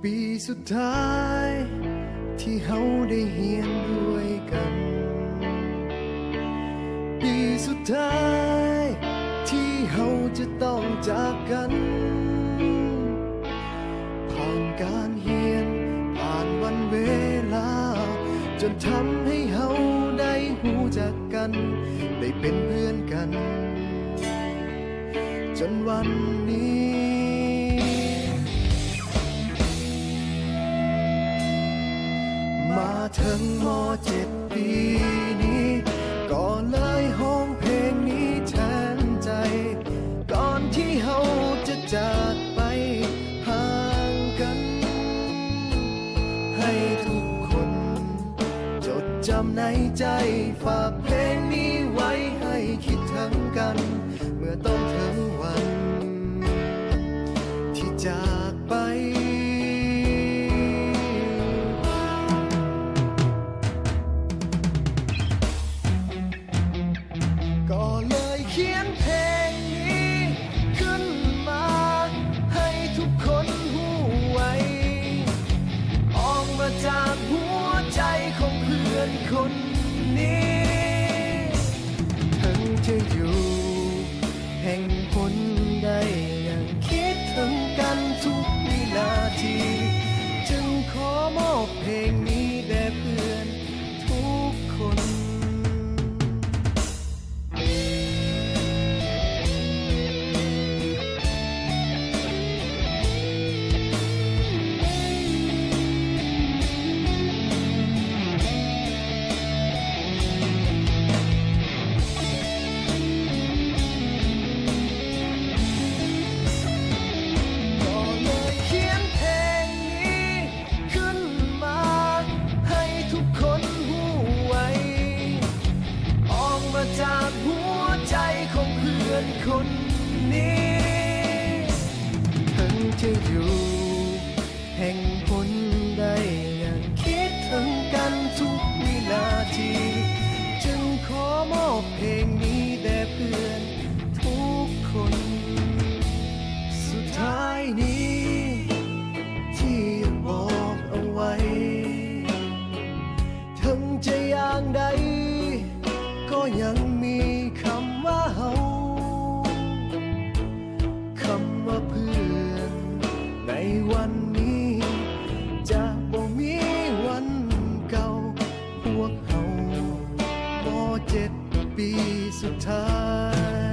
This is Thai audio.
ปีสุดท้ายที่เฮาได้เฮียนด้วยกันปีสุดท้ายที่เฮาจะต้องจากกันผ่านการเฮียนผ่านวันเวลาจนทำให้เฮาได้หูจักกันได้เป็นเพื่อนกันจนวันนี้มาถึงม.7 ปีนี้ก็เลยห้องเพลงนี้แทนใจก่อนที่เฮาจะจากไปห่างกันให้ทุกคนจดจำในใจฝากเพลงนี้ไว้ให้คิดถึงกันเมื่อต้องถึงวันที่จากไปก็เลยเขียนเพลงนี้ขึ้นมาให้ทุกคนหูไว้ออกมาจากหัวใจของเพื่อนคนนี้ถึงจะอยู่แห่งหนใดยังคิดถึงกันทุกวินาทีจึงขอมอบเพลงนี้แด่เพื่อนทุกคนจากหัวใจของเพื่อนคนนี้ถึงจะอยู่แห่งหนใดยังคิดถึงกันทุกวินาทีจึงขอมอบเพลงนี้แด่เพื่อนทุกคนสุดท้ายนี้ที่บอกเอาไว้ถึงจะอย่างใดก็ยังมีคำว่าเฮาคำว่าเพื่อนในวันนี้จะบ่มีวันเก่าพวกเฮาม.7 ปีสุดท้าย